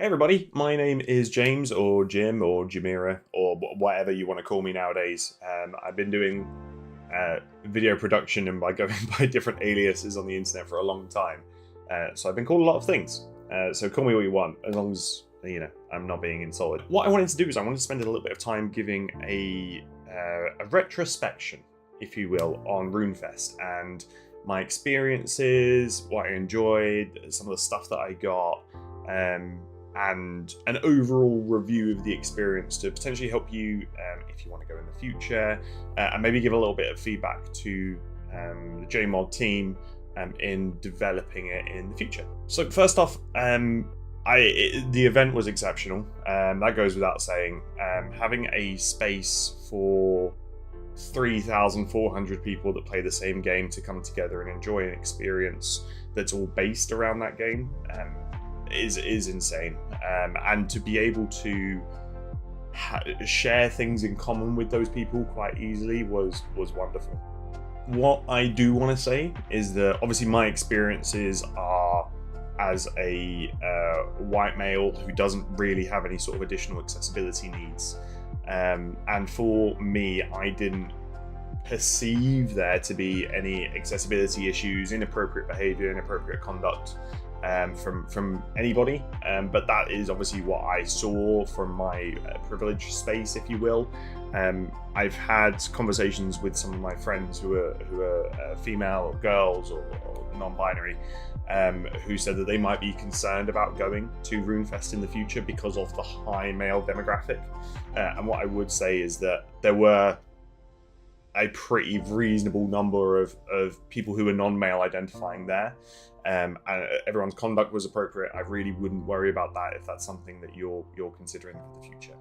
Hey everybody, my name is James or Jim or JIMERA or whatever you want to call me nowadays. I've been doing video production and by going by different aliases on the internet for a long time. So I've been called a lot of things. So call me what you want, as long as, I'm not being insulted. What I wanted to do is I wanted to spend a little bit of time giving a retrospection, if you will, on RuneFest and my experiences, what I enjoyed, some of the stuff that I got, and an overall review of the experience to potentially help you if you want to go in the future, and maybe give a little bit of feedback to the JMod team in developing it in the future. So first off, the event was exceptional. That goes without saying. Having a space for 3,400 people that play the same game to come together and enjoy an experience that's all based around that game is insane, and to be able to share things in common with those people quite easily was wonderful. What I do want to say is that obviously my experiences are as a white male who doesn't really have any sort of additional accessibility needs, and for me, I didn't perceive there to be any accessibility issues, inappropriate behavior, inappropriate conduct from anybody, but that is obviously what I saw from my privileged space, if you will. I've had conversations with some of my friends who are female or girls or non-binary, who said that they might be concerned about going to RuneFest in the future because of the high male demographic. And what I would say is that there were a pretty reasonable number of people who were non-male identifying there, and everyone's conduct was appropriate. I really wouldn't worry about that if that's something that you're considering for the future.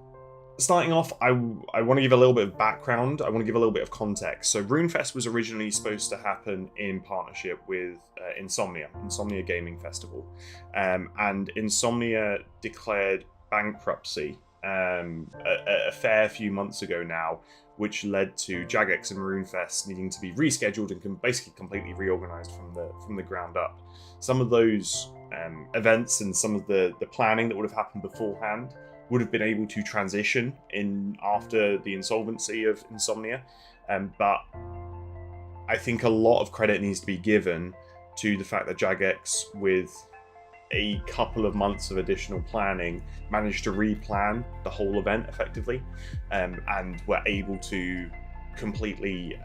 Starting off, I want to give a little bit of background. I want to give a little bit of context. So RuneFest was originally supposed to happen in partnership with Insomnia Gaming Festival, and Insomnia declared bankruptcy a fair few months ago now, which led to Jagex and RuneFest needing to be rescheduled and basically completely reorganized from the ground up. Some of those events and some of the planning that would have happened beforehand would have been able to transition in after the insolvency of Insomnia, but I think a lot of credit needs to be given to the fact that Jagex, with a couple of months of additional planning, managed to replan the whole event effectively, and were able to completely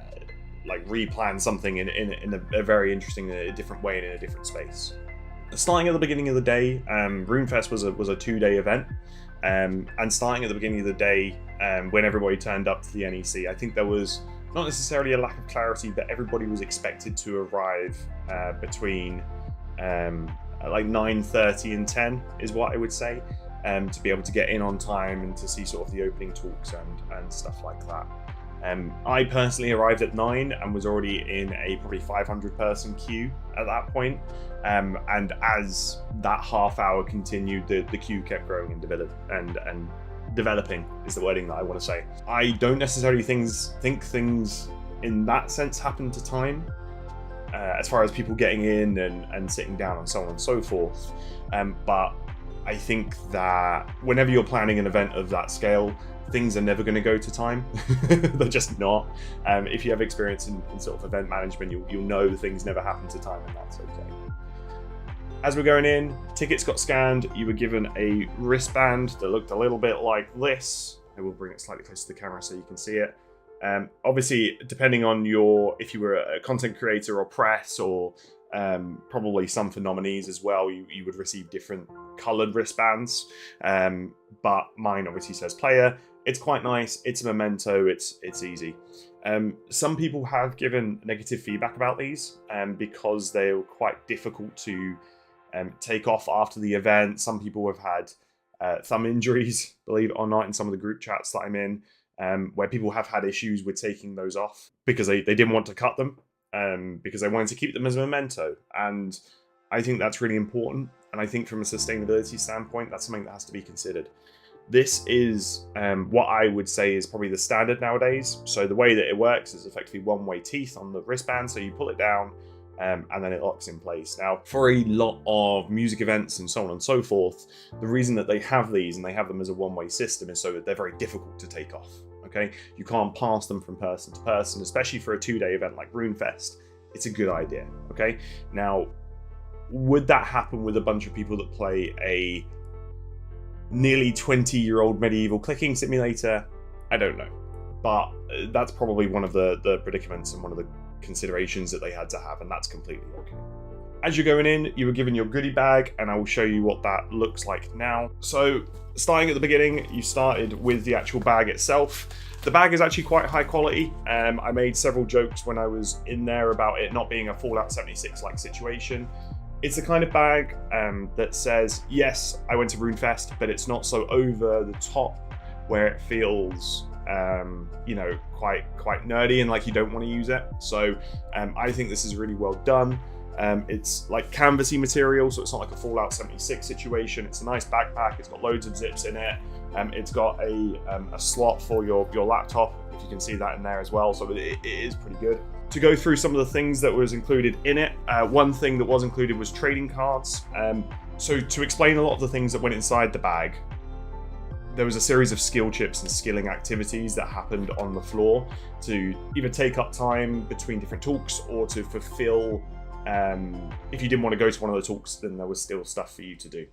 replan something in a very interesting, different way and in a different space. Starting at the beginning of the day, RuneFest was a 2-day event, and starting at the beginning of the day, when everybody turned up to the NEC, I think there was not necessarily a lack of clarity, but everybody was expected to arrive between 9:30 and 10 is what I would say, to be able to get in on time and to see sort of the opening talks and stuff like that. I personally arrived at 9 and was already in a probably 500 person queue at that point, and as that half hour continued, the queue kept growing and developing is the wording that I want to say. I don't necessarily think things in that sense happen to time, as far as people getting in and sitting down and so on and so forth, but I think that whenever you're planning an event of that scale, things are never going to go to time. They're just not. If you have experience in sort of event management, you'll know things never happen to time, and that's okay. As we're going in, tickets got scanned. You were given a wristband that looked a little bit like this. I will bring it slightly closer to the camera so you can see it. Obviously, depending on if you were a content creator or press, or probably some for nominees as well, you would receive different coloured wristbands. But mine obviously says player. It's quite nice. It's a memento. It's easy. Some people have given negative feedback about these because they were quite difficult to take off after the event. Some people have had thumb injuries, believe it or not, in some of the group chats that I'm in, where people have had issues with taking those off because they didn't want to cut them, because they wanted to keep them as a memento. And I think that's really important. And I think from a sustainability standpoint, that's something that has to be considered. This is what I would say is probably the standard nowadays. So the way that it works is effectively one-way teeth on the wristband. So you pull it down, and then it locks in place. Now, for a lot of music events and so on and so forth, the reason that they have these and they have them as a one-way system is so that they're very difficult to take off. Okay, you can't pass them from person to person, especially for a 2-day event like RuneFest. It's a good idea. Okay, now, would that happen with a bunch of people that play a nearly 20-year-old medieval clicking simulator? I don't know, but that's probably one of the predicaments and one of the considerations that they had to have, and that's completely okay. As you're going in, you were given your goodie bag, and I will show you what that looks like now. So, starting at the beginning, you started with the actual bag itself. The bag is actually quite high quality. I made several jokes when I was in there about it not being a Fallout 76-like situation. It's the kind of bag that says, yes, I went to RuneFest, but it's not so over the top where it feels, you know, quite nerdy and like you don't want to use it. So I think this is really well done. It's like canvasy material, so it's not like a Fallout 76 situation. It's a nice backpack. It's got loads of zips in it. It's got a slot for your laptop, if you can see that in there as well. So it is pretty good. To go through some of the things that was included in it, one thing that was included was trading cards. So to explain a lot of the things that went inside the bag, there was a series of skill chips and skilling activities that happened on the floor to either take up time between different talks or to fulfill, if you didn't want to go to one of the talks, then there was still stuff for you to do.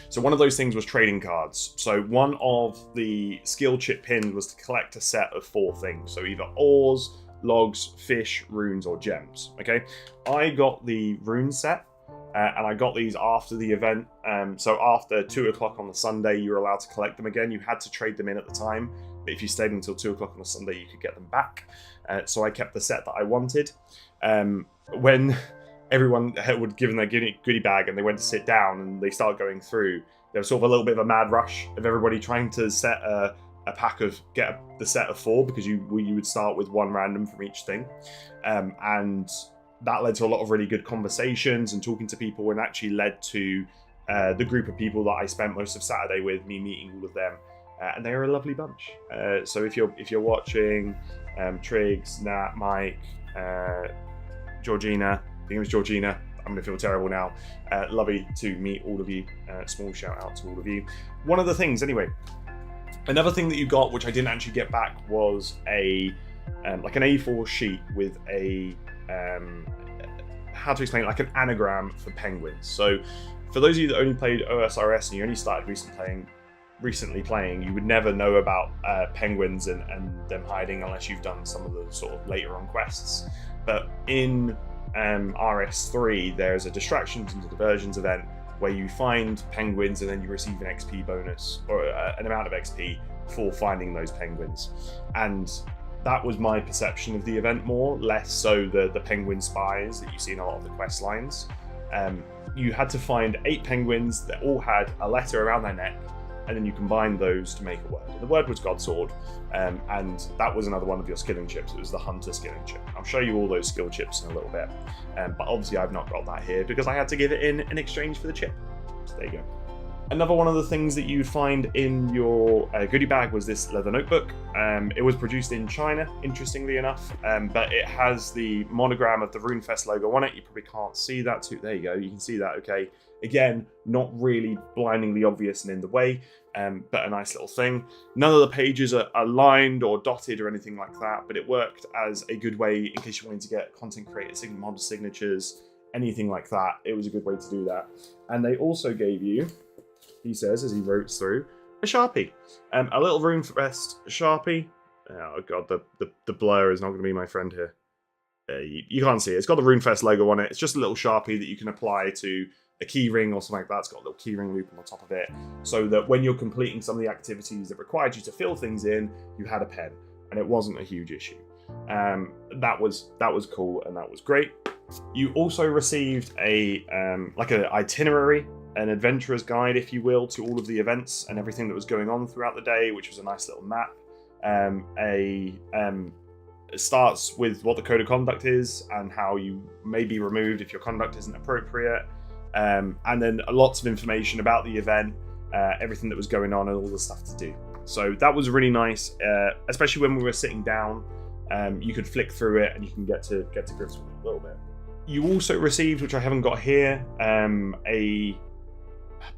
So one of those things was trading cards. So one of the skill chip pins was to collect a set of 4 things. So either ores, logs, fish, runes, or gems. Okay, I got the rune set, and I got these after the event. So after 2 o'clock on the Sunday, you were allowed to collect them again. You had to trade them in at the time, but if you stayed until 2 o'clock on the Sunday, you could get them back. So I kept the set that I wanted. When everyone would given their goodie bag and they went to sit down and they started going through, there was sort of a little bit of a mad rush of everybody trying to set a get the set of 4, because you would start with 1 random from each thing, and that led to a lot of really good conversations and talking to people, and actually led to the group of people that I spent most of Saturday with, me meeting all of them, and they were a lovely bunch. So if you're watching, Triggs, Nat, Mike, Georgina, I think it was Georgina, I'm gonna feel terrible now. Lovely to meet all of you. Small shout out to all of you. One of the things, anyway, another thing that you got, which I didn't actually get back, was a like an A4 sheet with a how to explain it, like an anagram for penguins. So for those of you that only played OSRS and you only started recently playing, you would never know about penguins and them hiding unless you've done some of the sort of later on quests. But in RS3, there's a distractions and diversions event where you find penguins and then you receive an XP bonus, or an amount of XP for finding those penguins. And that was my perception of the event, more, less so the penguin spies that you see in a lot of the quest lines. You had to find 8 penguins that all had a letter around their neck, and then you combine those to make a word. And the word was Godsword, and that was another one of your skilling chips. It was the Hunter skilling chip. I'll show you all those skill chips in a little bit, but obviously I've not got that here because I had to give it in exchange for the chip. So there you go. Another one of the things that you'd find in your goodie bag was this leather notebook. It was produced in China, interestingly enough, but it has the monogram of the RuneFest logo on it. You probably can't see that too. There you go, you can see that, okay. Again, not really blindingly obvious and in the way, but a nice little thing. None of the pages are lined or dotted or anything like that, but it worked as a good way in case you wanted to get content creator mod signatures, anything like that. It was a good way to do that. And they also gave you, he says as he wrote through, a Sharpie. A little RuneFest Sharpie. Oh god, the blur is not going to be my friend here. You can't see it. It's got the RuneFest logo on it. It's just a little Sharpie that you can apply to a key ring or something like that. It's got a little key ring loop on the top of it, so that when you're completing some of the activities that required you to fill things in, you had a pen, and it wasn't a huge issue. That was cool, and that was great. You also received a like an itinerary, an adventurer's guide, if you will, to all of the events and everything that was going on throughout the day, which was a nice little map. It starts with what the code of conduct is and how you may be removed if your conduct isn't appropriate. And then lots of information about the event, everything that was going on and all the stuff to do. So that was really nice, especially when we were sitting down you could flick through it and you can get to grips with it a little bit. You also received, which I haven't got here,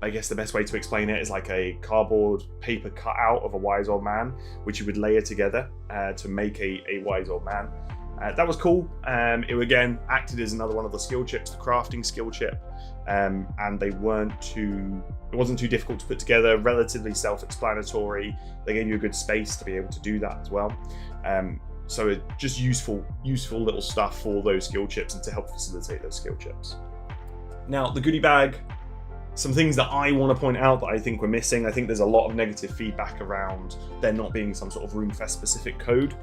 I guess the best way to explain it is like a cardboard paper cutout of a wise old man, which you would layer together to make a wise old man. That was cool. It again acted as another one of the skill chips, the crafting skill chip, and it wasn't too difficult to put together, relatively self-explanatory. They gave you a good space to be able to do that as well. So it's just useful little stuff for those skill chips and to help facilitate those skill chips. Now, the goodie bag, some things that I want to point out that I think we're missing. I think there's a lot of negative feedback around there not being some sort of RuneFest specific code.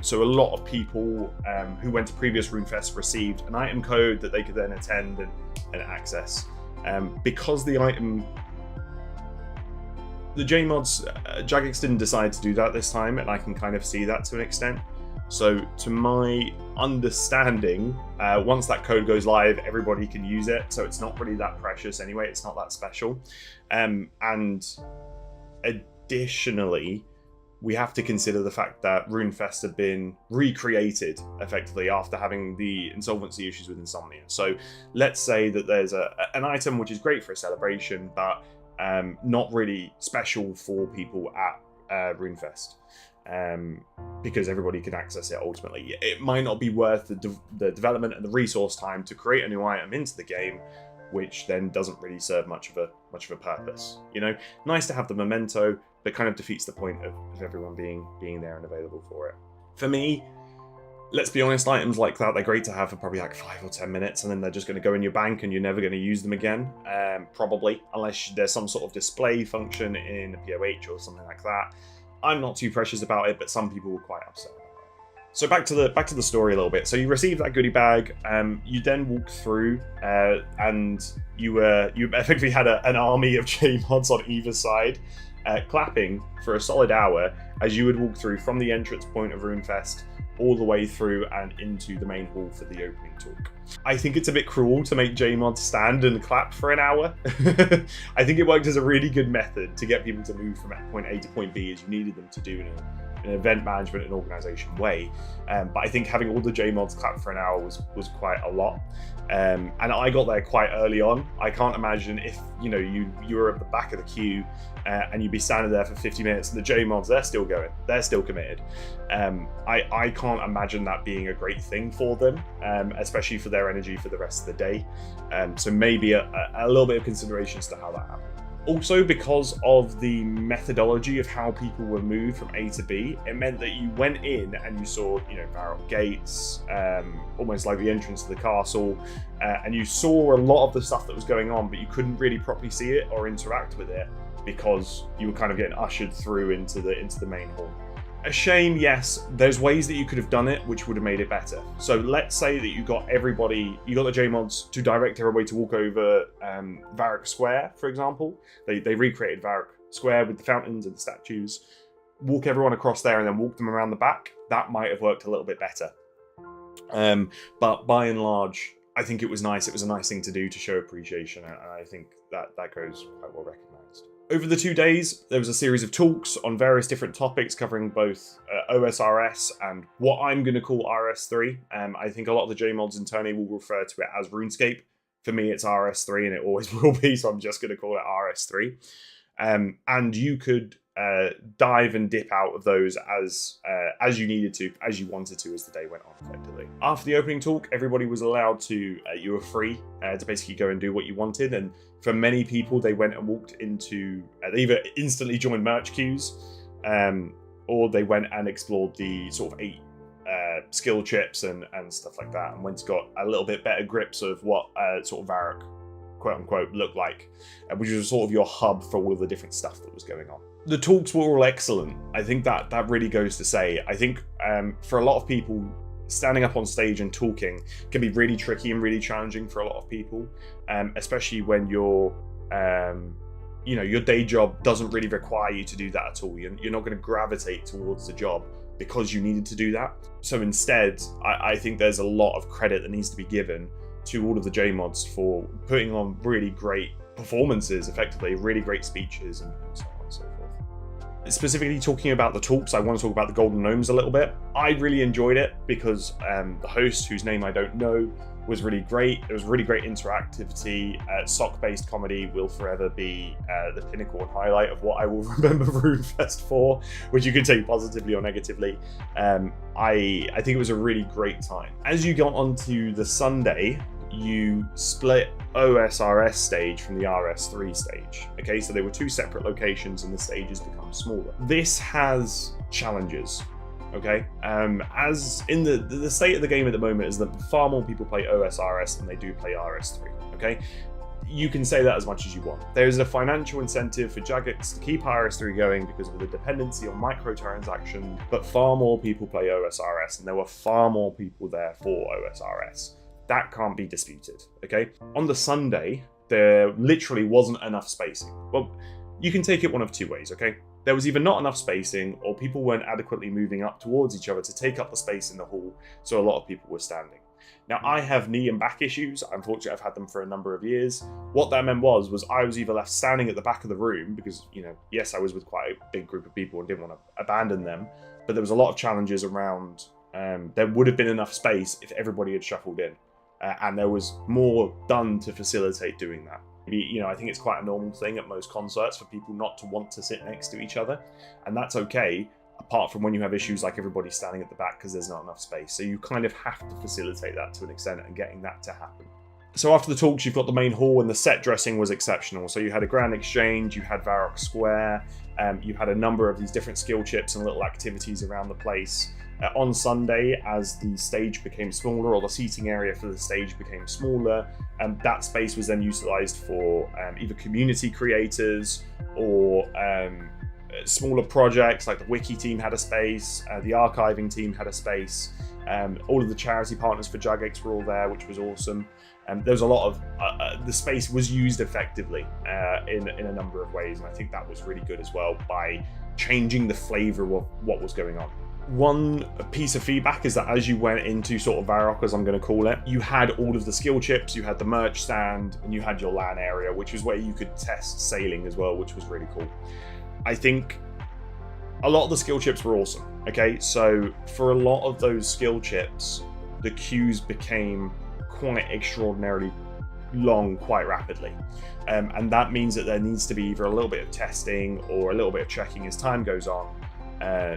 So a lot of people who went to previous RuneFest received an item code that they could then attend and access. Because the JMods, Jagex didn't decide to do that this time, and I can kind of see that to an extent. So to my understanding, once that code goes live, everybody can use it. So it's not really that precious anyway. It's not that special. And additionally, we have to consider the fact that RuneFest had been recreated effectively after having the insolvency issues with Insomnia. So let's say that there's an item which is great for a celebration, but not really special for people at RuneFest. Because everybody can access it ultimately. It might not be worth the development and the resource time to create a new item into the game, which then doesn't really serve much of a purpose. You know, nice to have the memento, but kind of defeats the point of everyone being there and available for it. For me, let's be honest, items like that, they're great to have for probably like 5 or 10 minutes, and then they're just going to go in your bank and you're never going to use them again, probably, unless there's some sort of display function in a POH or something like that. I'm not too precious about it, but some people were quite upset about it. So back to the story a little bit. So you received that goodie bag. You then walked through, and you effectively had an army of JMods on either side, clapping for a solid hour as you would walk through from the entrance point of RuneFest all the way through and into the main hall for the opening talk. I think it's a bit cruel to make JMods stand and clap for an hour. I think it worked as a really good method to get people to move from point A to point B as you needed them to do in an event management and organisation way. But I think having all the JMods clap for an hour was quite a lot. And I got there quite early on. I can't imagine if you were at the back of the queue and you'd be standing there for 50 minutes and the JMods, they're still going, they're still committed. I can't imagine that being a great thing for them, especially for their energy for the rest of the day. So maybe a little bit of consideration as to how that happened. Also, because of the methodology of how people were moved from A to B, it meant that you went in and you saw, barrel gates, almost like the entrance to the castle, and you saw a lot of the stuff that was going on, but you couldn't really properly see it or interact with it because you were kind of getting ushered through into the main hall. A shame, yes. There's ways that you could have done it which would have made it better. So let's say that you got the JMods to direct everybody to walk over Varrock Square, for example. They recreated Varrock Square with the fountains and the statues. Walk everyone across there and then walk them around the back. That might have worked a little bit better. But by and large, I think it was nice. It was a nice thing to do to show appreciation, and I think that goes quite well recognized. Over the 2 days, there was a series of talks on various different topics covering both OSRS and what I'm going to call RS3. I think a lot of the JMods internally will refer to it as RuneScape. For me, it's RS3 and it always will be, so I'm just going to call it RS3. And you could dive and dip out of those as you needed to, as you wanted to, as the day went on, effectively. After the opening talk, everybody was allowed to, you were free to basically go and do what you wanted. And for many people, they went and walked into, they either instantly joined merch queues, or they went and explored the sort of 8 skill chips and stuff like that, and went to got a little bit better grips of what sort of Varrock, quote unquote, looked like, which was sort of your hub for all of the different stuff that was going on. The talks were all excellent. I think that really goes to say, I think for a lot of people, standing up on stage and talking can be really tricky and really challenging for a lot of people, especially when your day job doesn't really require you to do that at all. You're not going to gravitate towards the job because you needed to do that. So instead, I think there's a lot of credit that needs to be given to all of the JMods for putting on really great performances, effectively, really great speeches and so on and so forth. Specifically talking about the talks, I want to talk about the Golden Gnomes a little bit. I really enjoyed it because the host, whose name I don't know, was really great. There was really great interactivity. Sock-based comedy will forever be the pinnacle and highlight of what I will remember RuneFest for, which you could take positively or negatively. I think it was a really great time. As you got onto the Sunday, you split OSRS stage from the RS3 stage. Okay, so they were two separate locations and the stages become smaller. This has challenges. Okay, as in the state of the game at the moment is that far more people play OSRS than they do play RS3. Okay, you can say that as much as you want. There's a financial incentive for Jagex to keep RS3 going because of the dependency on microtransactions, but far more people play OSRS, and there were far more people there for OSRS. That can't be disputed. Okay, on the Sunday there literally wasn't enough spacing. Well, you can take it one of two ways. Okay, there was either not enough spacing or people weren't adequately moving up towards each other to take up the space in the hall, so a lot of people were standing. Now, I have knee and back issues. Unfortunately, I've had them for a number of years. What that meant was I was either left standing at the back of the room because, you know, yes, I was with quite a big group of people and didn't want to abandon them, but there was a lot of challenges around. There would have been enough space if everybody had shuffled in, and there was more done to facilitate doing that. You know, I think it's quite a normal thing at most concerts for people not to want to sit next to each other, and that's okay, apart from when you have issues like everybody standing at the back because there's not enough space. So you kind of have to facilitate that to an extent and getting that to happen. So after the talks, you've got the main hall, and the set dressing was exceptional. So you had a grand exchange, you had Varrock Square, you had a number of these different skill chips and little activities around the place. On Sunday, as the stage became smaller, or the seating area for the stage became smaller, that space was then utilised for either community creators or smaller projects. Like the Wiki team had a space, the archiving team had a space, all of the charity partners for Jagex were all there, which was awesome. There was a lot of the space was used effectively in a number of ways, and I think that was really good as well by changing the flavour of what was going on. One piece of feedback is that as you went into sort of Varrock, as I'm going to call it, you had all of the skill chips, you had the merch stand, and you had your LAN area, which was where you could test sailing as well, which was really cool. I think a lot of the skill chips were awesome. Okay, so for a lot of those skill chips, the queues became quite extraordinarily long quite rapidly. And that means that there needs to be either a little bit of testing or a little bit of checking as time goes on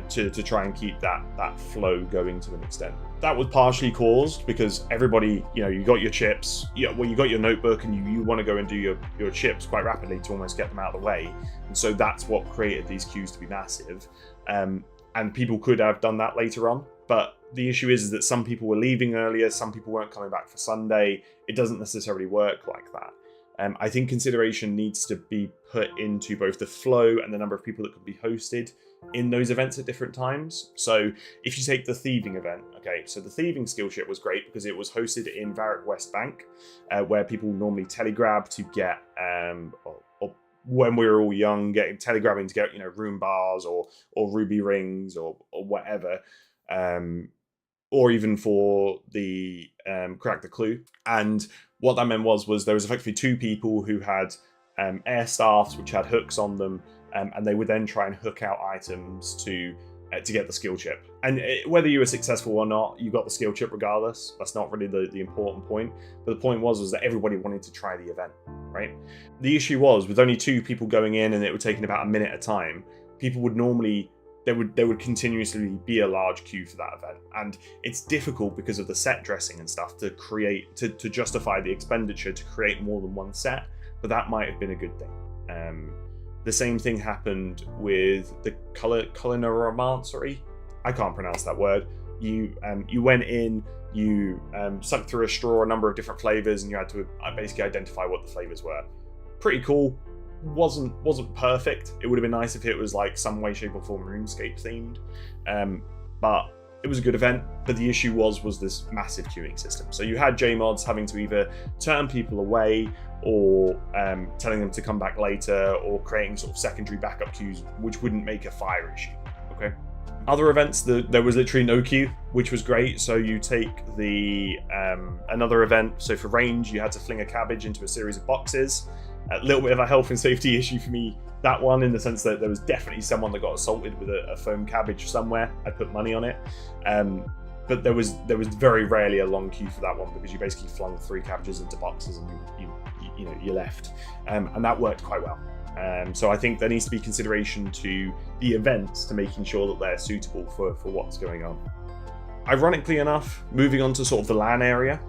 to try and keep that flow going to an extent. That was partially caused because everybody, you know, you got your chips, you got your notebook, and you want to go and do your chips quite rapidly to almost get them out of the way. And so that's what created these queues to be massive. And people could have done that later on, but the issue is that some people were leaving earlier, some people weren't coming back for Sunday. It doesn't necessarily work like that. I think consideration needs to be put into both the flow and the number of people that could be hosted in those events at different times. So if you take the thieving event, okay, so the thieving skill chip was great because it was hosted in Varrock West Bank, where people normally telegrab to get, or when we were all young, telegrabbing to get, you know, room bars or ruby rings or whatever, or even for the crack the clue. And what that meant was there was effectively two people who had air staffs which had hooks on them, and they would then try and hook out items to get the skill chip. And whether you were successful or not, you got the skill chip regardless. That's not really the important point. But the point was that everybody wanted to try the event, right? The issue was with only two people going in and it would taking about a minute at a time, people would normally, there would continuously be a large queue for that event. And it's difficult because of the set dressing and stuff to create, to justify the expenditure to create more than one set, but that might have been a good thing. The same thing happened with the culinary. I can't pronounce that word. You went in, you sucked through a straw a number of different flavors, and you had to basically identify what the flavors were. Pretty cool. Wasn't perfect. It would have been nice if it was like some way, shape, or form RuneScape themed. But it was a good event. But the issue was this massive queuing system. So you had JMods having to either turn people away, or telling them to come back later, or creating sort of secondary backup queues, which wouldn't make a fire issue. Okay. Other events, there was literally no queue, which was great. So you take the another event. So for range, you had to fling a cabbage into a series of boxes. A little bit of a health and safety issue for me, that one, in the sense that there was definitely someone that got assaulted with a foam cabbage somewhere. I put money on it. But there was very rarely a long queue for that one, because you basically flung 3 cabbages into boxes and you left, and that worked quite well. So I think there needs to be consideration to the events, to making sure that they're suitable for what's going on. Ironically enough, moving on to sort of the LAN area,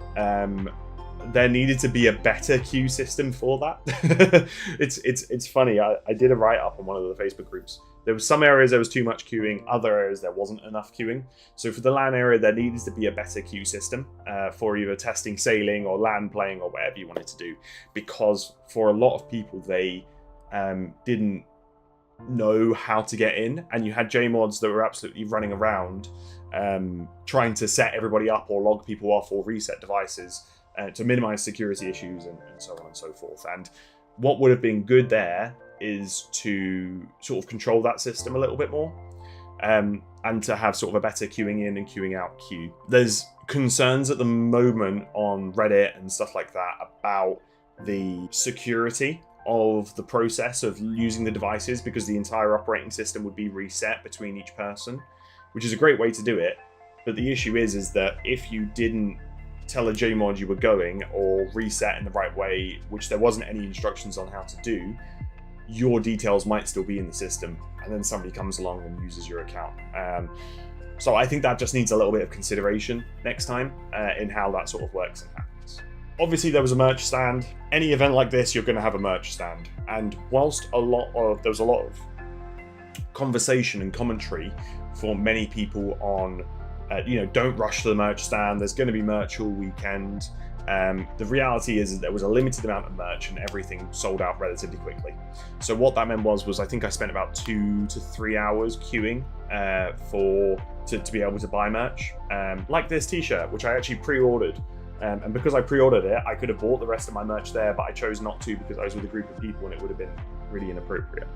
there needed to be a better queue system for that. It's funny. I did a write-up on one of the Facebook groups. There was some areas there was too much queuing, other areas there wasn't enough queuing. So for the LAN area, there needed to be a better queue system for either testing sailing or LAN playing or whatever you wanted to do, because for a lot of people, they didn't know how to get in, and you had JMods that were absolutely running around trying to set everybody up or log people off or reset devices to minimize security issues and so on and so forth. And what would have been good there is to sort of control that system a little bit more, and to have sort of a better queuing in and queuing out queue. There's concerns at the moment on Reddit and stuff like that about the security of the process of using the devices, because the entire operating system would be reset between each person, which is a great way to do it. But the issue is that if you didn't tell a JMod you were going, or reset in the right way, which there wasn't any instructions on how to do, your details might still be in the system, and then somebody comes along and uses your account. So I think that just needs a little bit of consideration next time in how that sort of works and happens. Obviously, there was a merch stand. Any event like this, you're going to have a merch stand. And whilst there was a lot of conversation and commentary for many people on, don't rush to the merch stand, there's going to be merch all weekend. The reality is that there was a limited amount of merch and everything sold out relatively quickly. So what that meant was I think I spent about 2 to 3 hours queuing to be able to buy merch, like this t-shirt, which I actually pre-ordered. And because I pre-ordered it, I could have bought the rest of my merch there, but I chose not to because I was with a group of people and it would have been really inappropriate.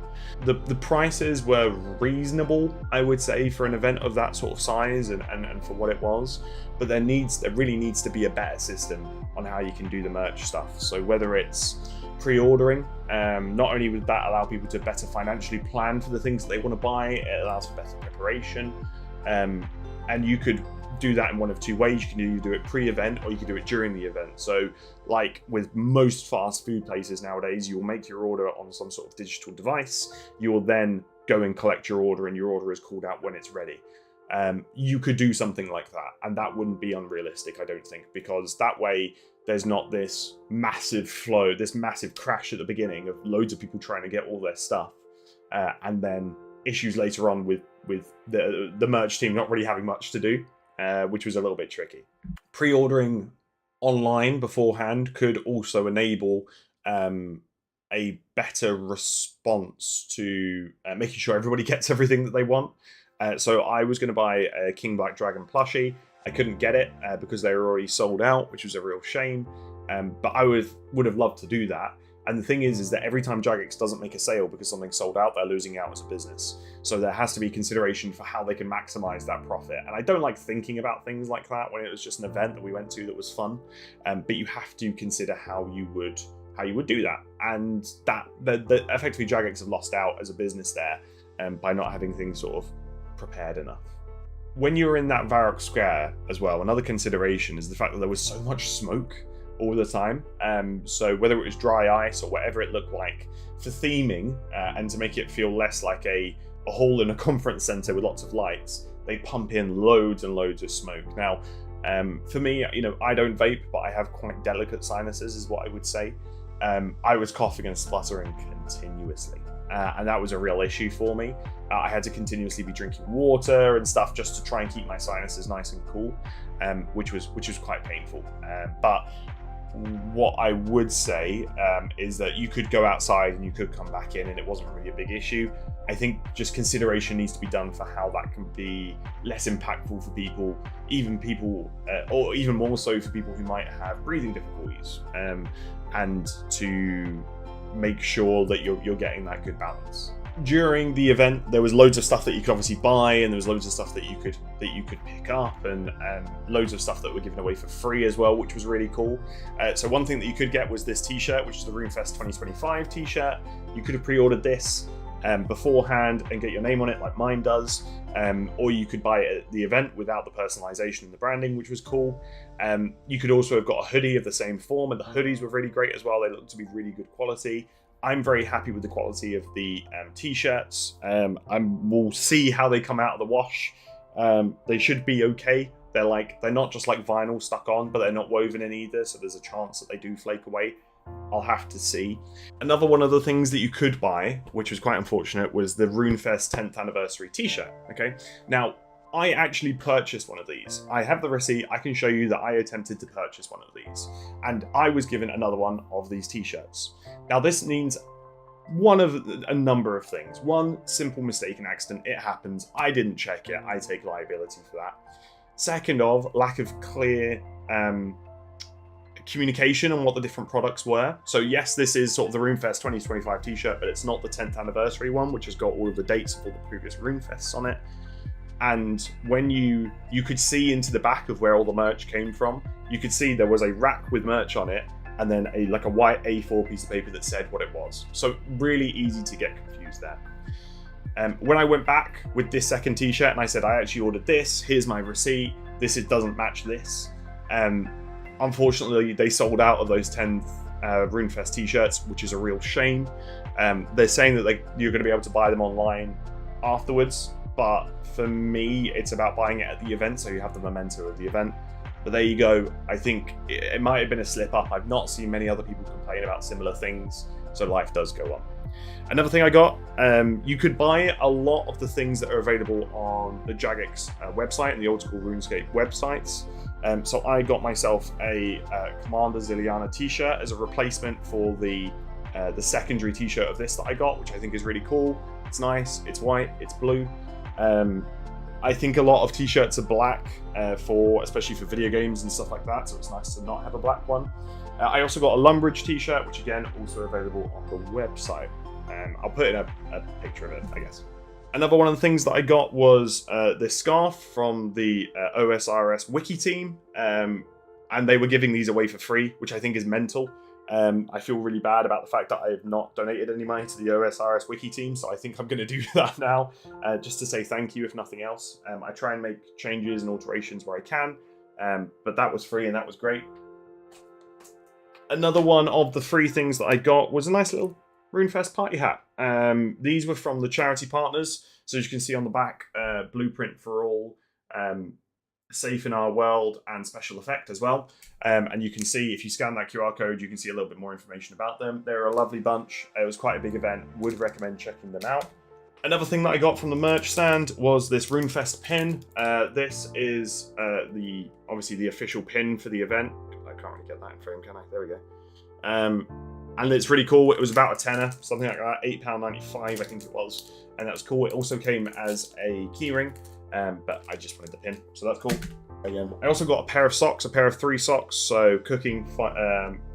The prices were reasonable, I would say, for an event of that sort of size and for what it was, but there really needs to be a better system on how you can do the merch stuff. So whether it's pre-ordering, not only would that allow people to better financially plan for the things that they want to buy, it allows for better preparation, and you could do that in one of 2 ways. You can either do it pre-event or you can do it during the event. So like with most fast food places nowadays, you'll make your order on some sort of digital device. You will then go and collect your order, and your order is called out when it's ready. You could do something like that, and that wouldn't be unrealistic, I don't think, because that way there's not this massive flow, this massive crash at the beginning of loads of people trying to get all their stuff, and then issues later on with the merch team not really having much to do. Which was a little bit tricky. Pre-ordering online beforehand could also enable a better response to making sure everybody gets everything that they want. So I was going to buy a King Black Dragon plushie. I couldn't get it because they were already sold out, which was a real shame. But I would have loved to do that. And the thing is that every time Jagex doesn't make a sale because something's sold out, they're losing out as a business. So there has to be consideration for how they can maximize that profit. And I don't like thinking about things like that when it was just an event that we went to that was fun. But you have to consider how you would do that. And that effectively Jagex have lost out as a business there by not having things sort of prepared enough. When you're in that Varrock Square as well, another consideration is the fact that there was so much smoke all the time. So whether it was dry ice or whatever it looked like, for theming and to make it feel less like a hall in a conference center with lots of lights, they pump in loads and loads of smoke. Now, for me, I don't vape, but I have quite delicate sinuses, is what I would say. I was coughing and spluttering continuously. And that was a real issue for me. I had to continuously be drinking water and stuff just to try and keep my sinuses nice and cool, which was quite painful. But what I would say is that you could go outside and you could come back in and it wasn't really a big issue. I think just consideration needs to be done for how that can be less impactful for people, or even more so for people who might have breathing difficulties, and to make sure that you're getting that good balance. during the event, there was loads of stuff that you could obviously buy, and there was loads of stuff that you could pick up, and loads of stuff that were given away for free as well, which was really cool. So one thing that you could get was this t-shirt, which is the RuneFest 2025 t-shirt. You could have pre-ordered this beforehand and get your name on it like mine does, or you could buy it at the event without the personalization and the branding, which was cool. You could also have got a hoodie of the same form, and the hoodies were really great as well. They looked to be really good quality. I'm very happy with the quality of the t-shirts. We'll see how they come out of the wash. They should be okay. They're not just like vinyl stuck on, but they're not woven in either, so there's a chance that they do flake away. I'll have to see. Another one of the things that you could buy, which was quite unfortunate, was the RuneFest 10th anniversary t-shirt. Okay, now I actually purchased one of these. I have the receipt. I can show you that I attempted to purchase one of these, and I was given another one of these t-shirts. Now this means one of a number of things. One, simple mistake and accident. It happens. I didn't check it. I take liability for that. Second of, lack of clear communication on what the different products were. So yes, this is sort of the RuneFest 2025 t-shirt, but it's not the 10th anniversary one, which has got all of the dates of all the previous RuneFests on it. And when you could see into the back of where all the merch came from, you could see there was a rack with merch on it, and then a white A4 piece of paper that said what it was. So really easy to get confused there. When I went back with this second t-shirt and I said, I actually ordered this, here's my receipt, it doesn't match this. Unfortunately, they sold out of those 10 RuneFest t-shirts, which is a real shame. They're saying that you're going to be able to buy them online afterwards, but for me, it's about buying it at the event, so you have the memento of the event. But there you go. I think it might have been a slip up. I've not seen many other people complain about similar things, so life does go on. Another thing I got, you could buy a lot of the things that are available on the Jagex website and the old school RuneScape websites. So I got myself a Commander Ziliana t-shirt as a replacement for the secondary t-shirt of this that I got, which I think is really cool. It's nice, it's white, it's blue. I think a lot of t-shirts are black, especially for video games and stuff like that, so it's nice to not have a black one. I also got a Lumbridge t-shirt, which again, also available on the website. I'll put in a picture of it, I guess. Another one of the things that I got was this scarf from the OSRS wiki team, and they were giving these away for free, which I think is mental. I feel really bad about the fact that I have not donated any money to the OSRS wiki team, so I think I'm going to do that now, just to say thank you, if nothing else. I try and make changes and alterations where I can, but that was free and that was great. Another one of the free things that I got was a nice little RuneFest party hat. These were from the charity partners, so as you can see on the back, Blueprint for All, Safe in Our World, and Special Effect as well. And you can see, if you scan that QR code, you can see a little bit more information about them. They're a lovely bunch. It was quite a big event. Would recommend checking them out. Another thing that I got from the merch stand was this RuneFest pin. This is obviously the official pin for the event. I can't really get that in frame, can I? There we go. And it's really cool. It was about a tenner, something like that, £8.95 I think it was. And that was cool. It also came as a keyring, but I just wanted the pin, so that's cool. Again, I also got a pair of socks, a pair of 3 socks. So cooking,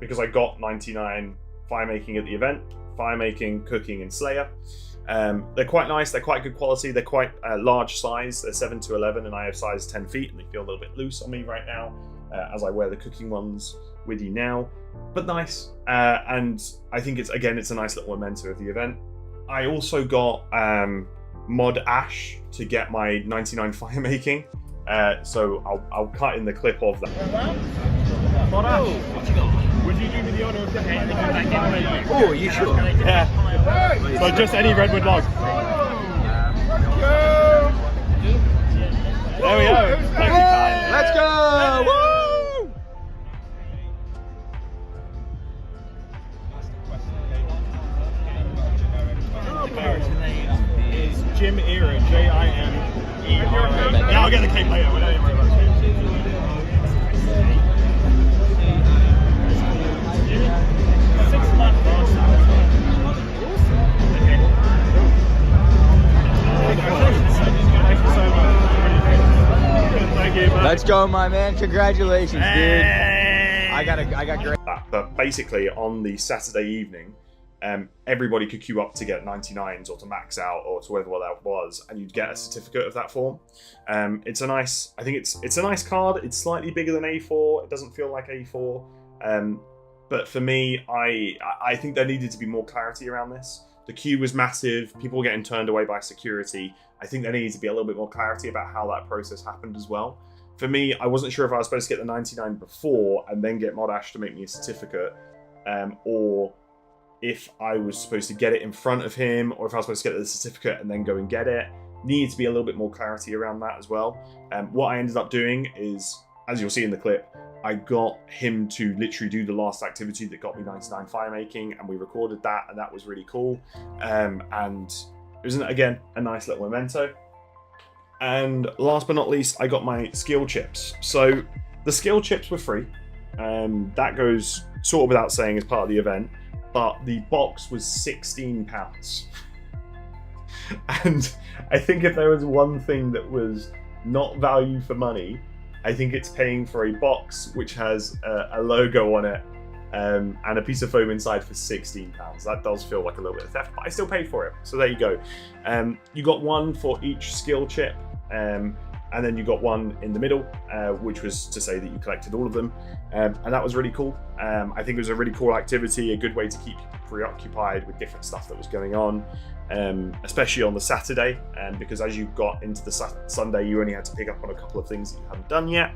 because I got 99 fire making at the event, fire making, cooking, and Slayer. They're quite nice. They're quite good quality. They're quite large size. They're 7 to 11, and I have size 10 feet, and they feel a little bit loose on me right now, as I wear the cooking ones with you now. But nice, and I think it's a nice little memento of the event. I also got Mod Ash to get my 99 fire making, so I'll cut in the clip of that. Mod Ash, what you got? Would you do me the honour of getting my fire making? Oh, are you sure? Yeah. So just any redwood log. There we go. Let's go! Woo! Is JIMERA, JIMERA. Yeah, I'll get the cake later. Don't worry about it. 6 months. Thank you so much. Thank you, man. Let's go, my man. Congratulations, dude. I got great. But basically, on the Saturday evening, everybody could queue up to get 99s or to max out or to whatever that was, and you'd get a certificate of that form. It's a nice, I think it's a nice card. It's slightly bigger than A4. It doesn't feel like A4. But for me, I think there needed to be more clarity around this. The queue was massive. People were getting turned away by security. I think there needs to be a little bit more clarity about how that process happened as well. For me, I wasn't sure if I was supposed to get the 99 before and then get Mod Ash to make me a certificate, or if I was supposed to get it in front of him, or if I was supposed to get the certificate and then go and get it. Needs to be a little bit more clarity around that as well. What I ended up doing is, as you'll see in the clip, I got him to literally do the last activity that got me 99 fire making, and we recorded that, and that was really cool. And it was, again, a nice little memento. And last but not least, I got my skill chips. So the skill chips were free. That goes sort of without saying as part of the event, but the box was £16. And I think if there was one thing that was not value for money, I think it's paying for a box which has a logo on it and a piece of foam inside for £16. That does feel like a little bit of theft, but I still paid for it. So there you go. You got one for each skill chip, and then you got one in the middle, which was to say that you collected all of them, and that was really cool. I think it was a really cool activity, a good way to keep people preoccupied with different stuff that was going on, especially on the Saturday, because as you got into the Sunday, you only had to pick up on a couple of things that you hadn't done yet.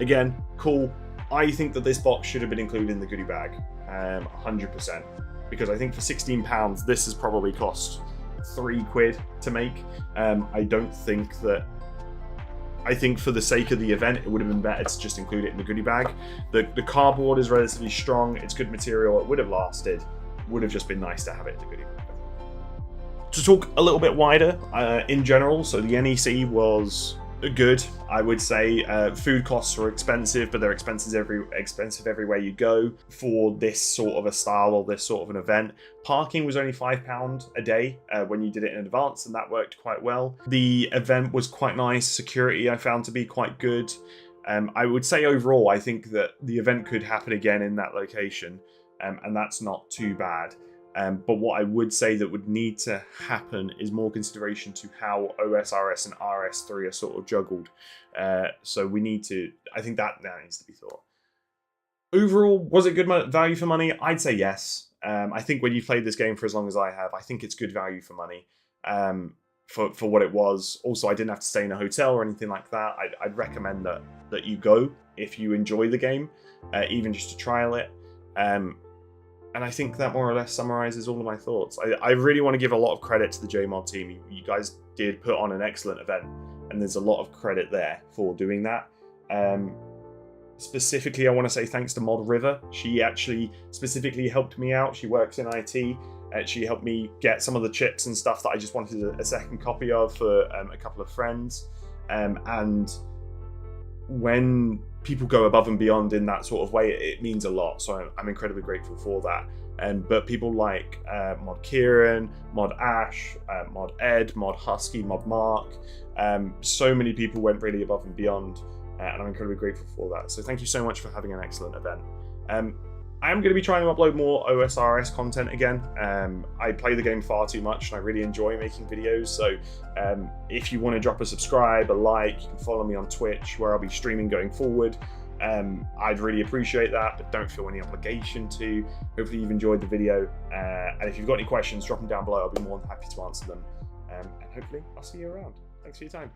Again, cool. I think that this box should have been included in the goodie bag, 100%, because I think for £16, this has probably cost £3 to make. I don't think that, I think for the sake of the event, it would have been better to just include it in the goodie bag. The cardboard is relatively strong, it's good material, it would have lasted, would have just been nice to have it in the goodie bag. To talk a little bit wider, in general, so the NEC was good, I would say. Food costs were expensive, but they're expensive everywhere you go for this sort of a style or this sort of an event. Parking was only £5 a day when you did it in advance, and that worked quite well. The event was quite nice. Security I found to be quite good. I would say overall, I think that the event could happen again in that location, and that's not too bad. But what I would say that would need to happen is more consideration to how OSRS and RS3 are sort of juggled. So we need to, I think that needs to be thought. Overall, was it good value for money? I'd say yes. I think when you've played this game for as long as I have, I think it's good value for money for what it was. Also, I didn't have to stay in a hotel or anything like that. I'd recommend that you go if you enjoy the game, even just to trial it. And I think that more or less summarizes all of my thoughts. I really want to give a lot of credit to the JMod team. You guys did put on an excellent event, and there's a lot of credit there for doing that. Specifically, I want to say thanks to Mod River. She actually specifically helped me out. She works in IT. She helped me get some of the chips and stuff that I just wanted a second copy of for a couple of friends. And when people go above and beyond in that sort of way, it means a lot. So I'm incredibly grateful for that. But people like Mod Kieran, Mod Ash, Mod Ed, Mod Husky, Mod Mark, so many people went really above and beyond, and I'm incredibly grateful for that. So thank you so much for having an excellent event. I am going to be trying to upload more OSRS content again. I play the game far too much, and I really enjoy making videos. So if you want to drop a subscribe, a like, you can follow me on Twitch, where I'll be streaming going forward. I'd really appreciate that, but don't feel any obligation to. Hopefully you've enjoyed the video, and if you've got any questions, drop them down below. I'll be more than happy to answer them. And hopefully I'll see you around. Thanks for your time.